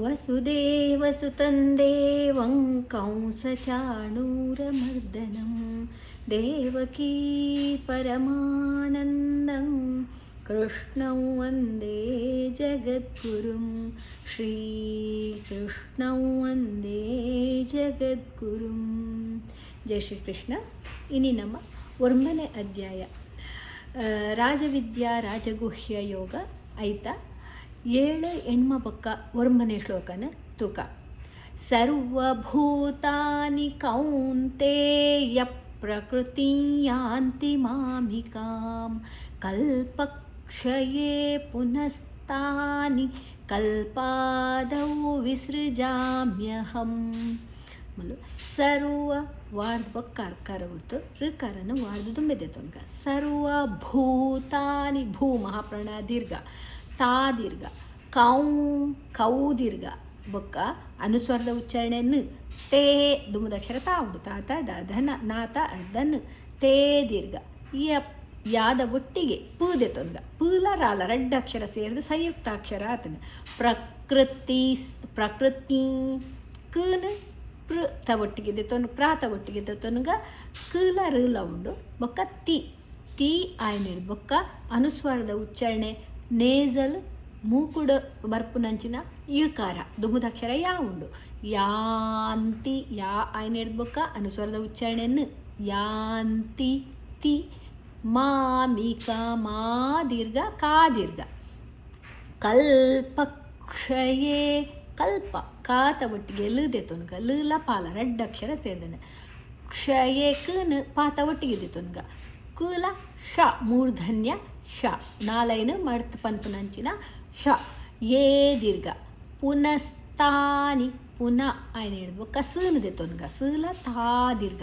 ವಸುದೇವಸುತಂ ದೇವಂ ಕಂಸಚಾಣೂರಮರ್ದನಂ ದೇವಕೀ ಪರಮಾನಂದಂ ಕೃಷ್ಣಂ ವಂದೇ ಜಗದ್ಗುರುಂ ಶ್ರೀಕೃಷ್ಣಂ ವಂದೇ ಜಗದ್ಗುರುಂ. ಜೈ ಶ್ರೀಕೃಷ್ಣ. ಇನಿ ನಮ್ಮ 9ನೇ ಅಧ್ಯಾಯ ರಾಜವಿದ್ಯಾ ರಾಜಗುಹ್ಯ ಯೋಗ ಐತ 7 ಎಣ್ಮ ಬೊಕ್ಕ 9ನೇ ಶ್ಲೋಕನ ತೂಕ. ಸರ್ವಭೂತಾನಿ ಕೌಂತೇಯ ಪ್ರಕೃತಿ ಯಾಂತಿ ಮಾಮಿಕಾಂ ಕಲ್ಪಕ್ಷಯೇ ಪುನಸ್ತಾನಿ ಕಲ್ಪಾದೌ ವಿಸೃಜಾಮ್ಯಹಂ. ಸರ್ವ ವಾರ್ದ ಬಕ್ಕಾರ ಕರವತ್ತು ಋಕಾರನ ವಾರ್ದ ತುಂಬಿದೆ ತೊನ್ಗ. ಸರ್ವಭೂತಾನಿ ಭೂ ಮಹಾಪ್ರಾಣ ದೀರ್ಘ ತಾ ದೀರ್ಘ ಕೌ ದೀರ್ಘ ಬೊಕ್ಕ ಅನುಸ್ವರದ ಉಚ್ಚಾರಣೆ ನ ತೇ ದುಮದಕ್ಷರ ತಾವುಡು ತಾತ ಧನ ನಾತ ಅರ್ಧನ್ ತೇ ದೀರ್ಘ ಯಾದ ಒಟ್ಟಿಗೆ ಪೂದೆ ತೊನ್ಗ ಪೂಲ ರಾಲ 2 ಅಕ್ಷರ ಸೇರಿದ ಸಂಯುಕ್ತಾಕ್ಷರ ಆತನ. ಪ್ರಕೃತಿ ಕನ ಪೃ ತ ಒಟ್ಟಿಗೆ ತೊನ್ ಪ್ರಾತ ಒಟ್ಟಿಗೆ ತೊನ್ಗ ಕಲ ಋಲ ಉಂಡು ಬೊಕ್ಕ ತಿ ಆಯ್ನಿಡು ಬೊಕ್ಕ ಅನುಸ್ವರದ ಉಚ್ಚಾರಣೆ ನೇಜಲ್ ಮೂಕುಡ ಬರ್ಪುನಂಚಿನ ಈಳ್ಕಾರ ದುಮುದಕ್ಷರ ಯಾ ಉಂಡು. ಯಾಂತಿ ಯಾ ಆಯ್ನಿಡು ಬೊಕ್ಕ ಅನುಸ್ವರದ ಉಚ್ಚಾರಣೆಯನ್ನು ಯಾಂತಿ ತಿ ಮಾಮಿಕ ಮಾ ದೀರ್ಘ ಕಾ ದೀರ್ಘ. ಕಲ್ಪಕ್ಷಯೇ ಕಲ್ಪ ಕಾತ ಒಟ್ಟಿಗೆ ಲದೆ ತೊನ್ಗ ಲ ಪಾಲ 2 ಅಕ್ಷರ ಸೇರಿದನೆ. ಕ್ಷಯೇ ಕನ ಪಾತ ಒಟ್ಟಿಗೆ ತೊನ್ಗ ಕುಲ ಶ ಮೂರ್ಧನ್ಯ ಶ 4 ಮರ್ತ್ ಪಂಪುನಂಚಿನ ಶ ಏ ದೀರ್ಘ. ಪುನಸ್ತಾನಿ ಪುನಃ ಆಯ್ನ ಹಿಡಿದು ಕಸನದೆ ತೊನ್ಗ ಸಲ ತಾ ದೀರ್ಘ.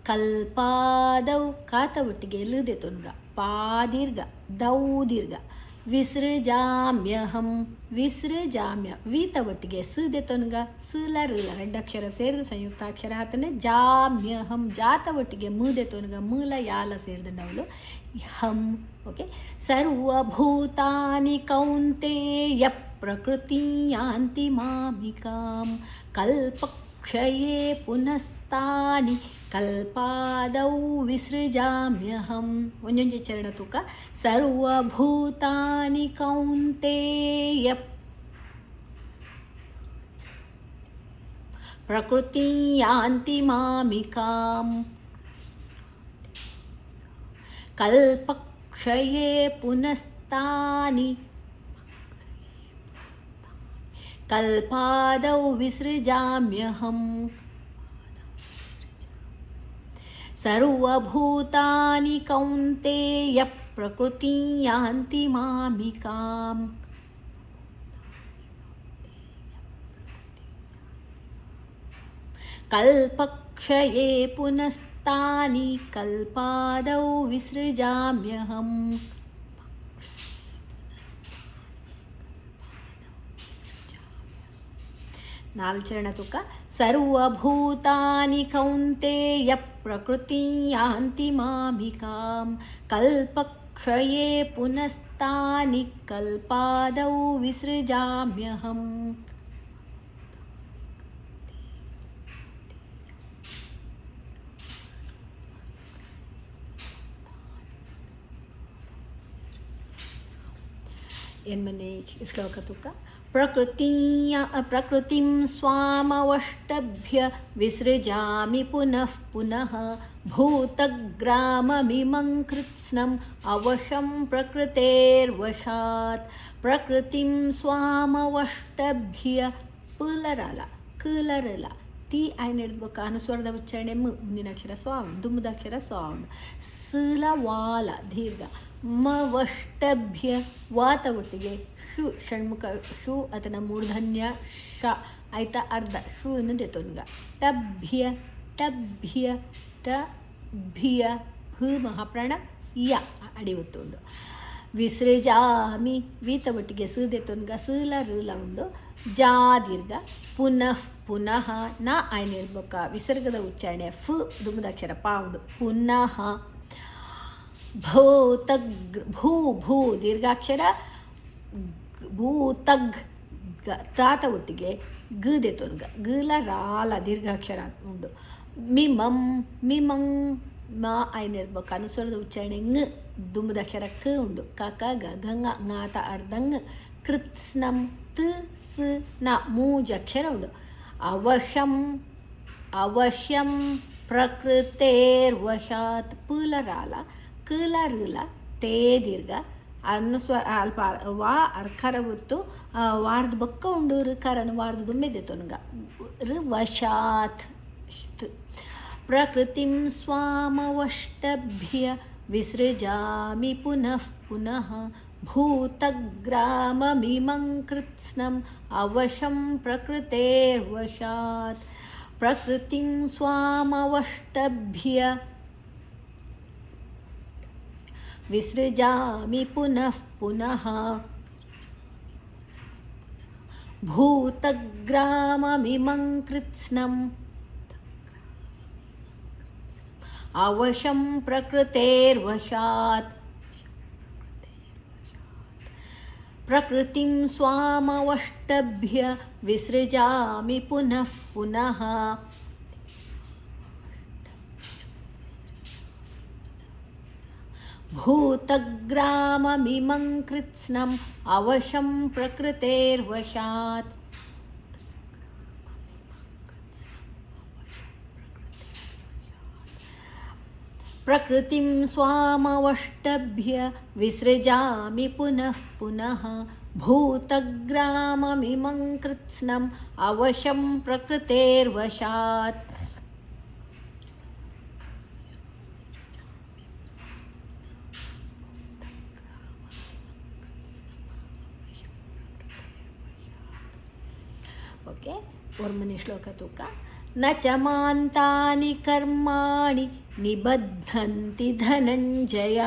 ಕಲ್ಪಾದೌ ಕಾತ ಒಟ್ಟಿಗೆ ಲದೆ ತೊನ್ಗ ಪಾ ದೀರ್ಘ ದೌ ದೀರ್ಘ. ವಿಸೃಜಾಮ್ಯಹಂ ವಿಸೃಜಾಮ್ಯ ವೀತ ಒಟ್ಟಿಗೆ ಸದೆ ತೊನ್ಗ ಸಲ ಋಲ 2 ಅಕ್ಷರ ಸೇರಿದ ಸಂಯುಕ್ತಾಕ್ಷರ ಆತನ ಜಾಮ್ಯಹಂ ಜಾತ ಒಟ್ಟಿಗೆ ಮೂದೆ ತೊನ್ಗ ಮೂಲ ಯಾಲ ಸೇರಿದ ನವಲು ಹಂ. ಓಕೆ. ಸರ್ವಭೂತಾನಿ ಕೌಂತೇಯ ಪ್ರಕೃತಿ ಯಾಂತಿ ಮಾಮಿಕಾಂ ಕಲ್ಪಕ್ಷಯೇ ಪುನಸ್ತಾನಿ ಕಲ್ಪಾದೌ ವಿಸೃಜಾಮ್ಯಹಂ. ಒಂದೊಂದು ಚರಣ ತೂಕ. ಸರ್ವಭೂತಾನಿ ಕೌಂತೇಯ ಪ್ರಕೃತಿ ಯಾಂತಿ ಮಾಮಿಕಾಂ ಕಲ್ಪಕ್ಷಯೇ ಪುನಸ್ತಾನಿ ಕಲ್ಪಾದೌ ವಿಸೃಜಾಮ್ಯಹಂ. ಸರ್ವಭೂತಾನಿ ಕೌಂತೇಯ ಪ್ರಕೃತಿ ಯಾಂತಿ ಮಾಮಿಕಾಂ ಕಲ್ಪಕ್ಷಯೇ ಪುನಸ್ತಾನಿ ಕಲ್ಪಾದೌ ವಿಸೃಜಾಮ್ಯಹಂ. ನಾಲ್ಚರಣ ತುಕ. ಸರ್ವಭೂತಾನಿ ಕೌಂತೇಯ ಪ್ರಕೃತಿ ಯಾಂತಿ ಮಾಮಿಕಾಂ ಕಲ್ಪಕ್ಷಯೇ ಪುನಸ್ತಾನಿ ಕಲ್ಪಾದೌ ವಿಸೃಜಾಮ್ಯಹಂ. ಎನ್ಮನೆ ಶ್ಲೋಕ ತುಕ. ಪ್ರಕೃತಿಂ ಸ್ವಾಮವಷ್ಟಭ್ಯ ವಿಸೃಜಾಮಿ ಪುನಃ ಪುನಃ ಭೂತಗ್ರಾಮಮಿಮಂ ಕೃತ್ಸ್ನಂ ಅವಶಂ ಪ್ರಕೃತೇರ್ವಶಾತ್. ಪ್ರಕೃತಿಂ ಸ್ವಾಮವಷ್ಟಭ್ಯ ಪುಲರಲ ಕಲರಲ ತಿ ಆಯ್ನ ಹಿಡ್ಬೇಕು ಅನುಸ್ವರದ ಉಚ್ಚಾರಣೆ ಮುಂದಿನ ಅಕ್ಷರ ಸ್ವಾವಣ್ ದುಮ್ಮದಾಕ್ಷರ ಸ್ವಾವಣ್ ಸಲ ವಾಲ ದೀರ್ಘ ಮವಷ್ಟಭ್ಯ ವಾತ ಒಟ್ಟಿಗೆ ಶು ಷಣ್ಮುಖ ಶು ಅಥವಾ ಮೂರ್ಧನ್ಯ ಶ ಆಯ್ತಾ ಅರ್ಧ ಶು ಇನ್ನೊಂದೇ ತೊನ್ಗ ಟಭ್ಯ ಟಭ್ಯ ಟಭ್ಯ ಭೂ ಮಹಾಪ್ರಾಣ ಯ ಅಡಿ ಒತ್ತುಂಡು. ವಿಸೃಜಾಮಿ ವೀತ ಒಟ್ಟಿಗೆ ಸದೆ ತೊನ್ಗ ಸಲ ಋಲ ಉಂಡು ಜಾ ದೀರ್ಘ. ಪುನಃ ಪುನಃ ನ ಆಯ್ನ ಇರ್ಬೇಕ ವಿಸರ್ಗದ ಉಚ್ಚಾರಣೆ ಫ್ ದುಮ್ಮದಾಕ್ಷರ ಪಾ ಉಂಡು ಪುನಃ. ಭೂ ಭೂ ದೀರ್ಘಾಕ್ಷರ ಭೂತಗ್ ತಾತ ಒಟ್ಟಿಗೆ ಗದೇತೊನ್ಗ ಗಲ ರಾಲ ದೀರ್ಘಾಕ್ಷರ ಉಂಡು ಮಿಮಂ ಮಿಮಂ ಮಾ ಐನ್ ಇರ್ಬೇಕು ಅನುಸ್ವರದ ಉಚ್ಚಾರಣೆ ಂಗ್ ದುಂಬದ ಅಕ್ಷರ ಕ ಉಂಡು ಕಕ ಗಂಗ ಗಾತ ಅರ್ಧಂಗ್ ಕೃತ್ಸ್ನಂ ತ್ ಸ್ ನ ಮೂಜ ಅಕ್ಷರ ಉಂಡು ಅವಶ್ಯಂ ಅವಶ್ಯಂ ಪ್ರಕೃತೇರ್ವಶಾತ್ ಪುಲ ರಾಲ ಕಲ ಋಲ ತೇ ದೀರ್ಘ ಅಲ್ಪ ವಾ ಅರ್ಕರ ಗೊತ್ತು ವಾರ್ದ ಬೊಕ್ಕ ಉಂಡು ಋಕರನು ವಾರ್ದ ದುಮ್ಮೆದೆ ತೊನ್ಗ ವಶಾತ್ ಪ್ರಕೃತಿಂ ಸ್ವಾಮವಷ್ಟಭ್ಯ ವಿಸೃಜಾಮಿ ಪುನಃ ಪುನಃ ಭೂತಗ್ರಾಮಮಿಮಂ ಕೃತ್ಸ್ನಂ ಅವಶಂ ಪ್ರಕೃತೇರ್ವಶಾತ್ ಪ್ರಕೃತಿಂ ಸ್ವಾಮವಷ್ಟಭ್ಯ ವಿಸೃಜಾಮಿ ಪುನಃ ಪುನಃ ಭೂತಗ್ರಾಮಮಿಮಂ ಕೃತ್ಸ್ನಂ ಅವಶಂ ಪ್ರಕೃತೇರ್ವಶಾತ್ ಪ್ರಕೃತಿಂ ಸ್ವಾಮವಷ್ಟಭ್ಯ ವಿಸೃಜಾಮಿ ಪುನಃ ಪುನಃ ಭೂತಗ್ರಾಮಮಿಮಂ ಕೃತ್ಸ್ನಂ ಅವಶಂ ಪ್ರಕೃತೇರ್ವಶಾತ್ ಪ್ರಕೃತಿಂ ಸ್ವಾಮವಷ್ಟಭ್ಯ ವಿಸೃಜಾಮಿ ಪುನಃ ಪುನಃ ಭೂತಗ್ರಾಮಮಿಮಂ ಕೃತ್ಸ್ನಂ ಅವಶಂ ಪ್ರಕೃತೇರ್ವಶಾತ್ ಓಕೆ ಒರ್ಮನಿ ಶ್ಲೋಕ ತೂಕ ನ ಚ ಮಾಂತಾನಿ ಕರ್ಮಾಣಿ ನಿಬದ್ಧಂತಿ ಧನಂಜಯ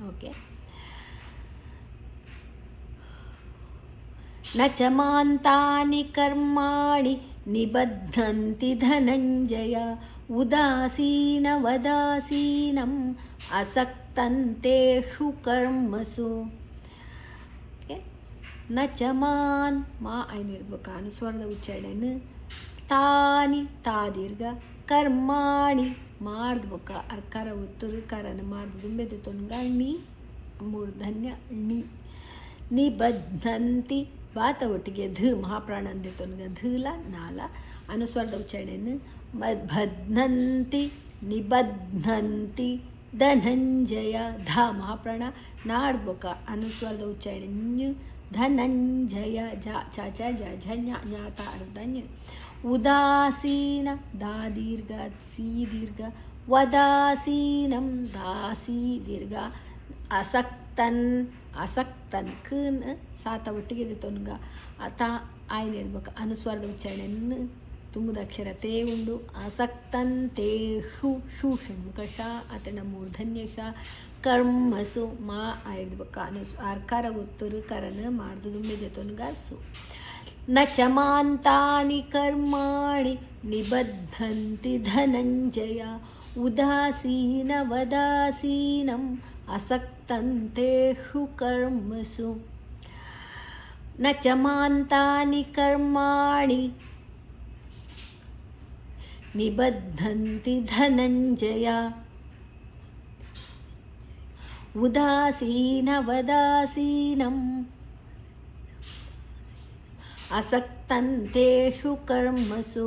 ಓಕೆ ನ ಚ ಮಾಂತಾನಿ ಕರ್ಮಾಣಿ ನಿಬದ್ಧಂತಿ ಧನಂಜಯ ಉದಾಸೀನವದಾಸೀನಂ ಅಸಕ್ತಂತೇಷು ಕರ್ಮಸು ನ ಚ ಮಾನ್ ಮಾ ಐನಿರ್ಬೇಕು ಅನುಸ್ವರದ ಉಚ್ಚಾರಣೆಯನ್ನು ತಾನಿ ತಾ ದೀರ್ಘ ಕರ್ಮಾಣಿ ಮಾಡ್ಬೇಕು ಅರ್ಕರ ಉತ್ತರು ಕರನ ಮಾಡ್ದು ದುಂಬೆದೆ ತೊನ್ಗ ಣಿ ಮೂರ್ಧನ್ಯ ಣಿ ನಿಬದ್ಧಂತಿ ಬಾತ ಒಟ್ಟಿಗೆ ಧ ಮಹಾಪ್ರಾಣ ಅಂದೆ ತೊನ್ಗ ಧಲ ನಾಲ ಅನುಸ್ವರದ ಉಚ್ಚಾರಣೆಯನ್ನು ಬದ್ಧಂತಿ ನಿಬದ್ಧಂತಿ ಧನಂಜಯ ಧ ಮಹಾಪ್ರಾಣ ನಾಡ್ಬೇಕ ಅನುಸ್ವರದ ಉಚ್ಚಾರಣೆ ಧನಂಜಯ ಜ ಚ ಚ ಜ ಝ ಞ ಜ್ಞಾತ ಅರ್ಧನ್ಯ ಉದಾಸೀನ ದಾ ದೀರ್ಘ ಸಿ ದೀರ್ಘ ವದಾಸೀನಂ ದಾಸಿ ದೀರ್ಘ ಅಸಕ್ತನ್ ಅಸಕ್ತನ್ ಕನ್ ಸಾತ ಒಟ್ಟಿಗೆ ತೊನ್ಗ ಅತ ಆಯ್ನ ಹೇಳ್ಬೇಕು ಅನುಸ್ವರದ ಉಚ್ಚಾರಣೆಯನ್ನು ತುಂಬದ ಅಕ್ಷರ ತೇ ಉಂಡು ಅಸಕ್ತನ್ ತೇ ಶು ಶು ಷಣ್ಮುಖ ಶ ಅತಣ ಮೂರ್ಧನ್ಯ ಶ ಕರ್ಮಸು ಮಾ ಹೇಳ್ಬೇಕು ಅರ್ಕಾರ ಒತ್ತರು ಕರನ ಮಾಡ್ದು ದುಮ್ಮಿದೆ ತೊನ್ಗ ಸು ನ ಚ ಮಾಂತಾನಿ ಕರ್ಮಾಣಿ ನಿಬದ್ಧಂತಿ ಧನಂಜಯ ಉದಾಸೀನವದಾಸೀನಂ ಅಸಕ್ತಂತೇಷು ಕರ್ಮಸು ನ ಚ ಮಾಂತಾನಿ ಕರ್ಮಾಣಿ ನಿಬದ್ಧಂತಿ ಧನಂಜಯ ಉದಾಸೀನವದಾಸೀನಂ ಅಸಕ್ತಂತೇಷು ಕರ್ಮಸು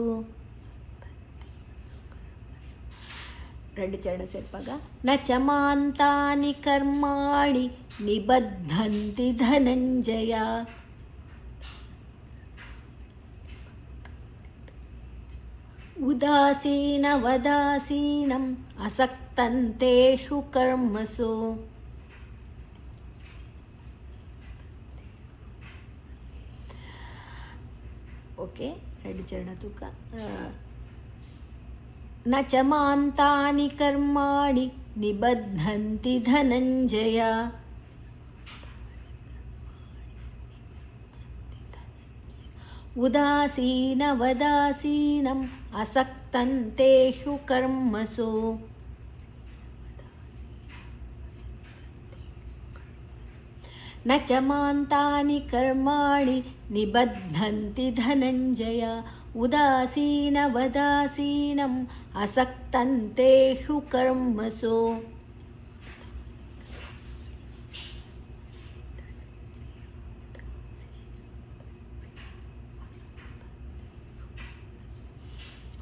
ಎರಡು ಚರಣ ಸೇರ್ಪಾಗ ನ ಚ ಮಾಂತಾನಿ ಕರ್ಮಾಣಿ ನಿಬದ್ಧಂತಿ ಧನಂಜಯ ಉದಾಸೀನವದಾಸೀನಂ ಅಸಕ್ತಂತೇಷು ಕರ್ಮಸು ಓಕೆ ಎರಡು ಚರಣ ತೂಕ ನ ಚ ಮಾಂತಾನಿ ಕರ್ಮಾಣಿ ನಿಬದ್ಧಂತಿ ಧನಂಜಯ ಉದಾಸೀನವದಾಸೀನಂ ಅಸಕ್ತಂತೇಷು ಕರ್ಮಸು न च मान्तानि कर्माणि निबध्नन्ति धनञ्जय उदासीनवदासीनम् असक्तन्तेषु कर्मसु.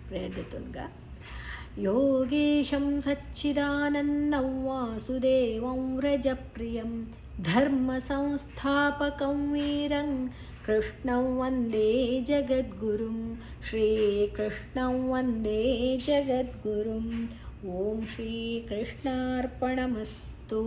प्रेरयतुङ्गा योगेशं सच्चिदानन्दं वासुदेवं व्रजप्रियं धर्मसंस्थापकं वीरं कृष्णं वन्दे जगद्गुरुं. श्रीकृष्णं वन्दे जगद्गुरुं. ॐ श्रीकृष्णार्पणमस्तु.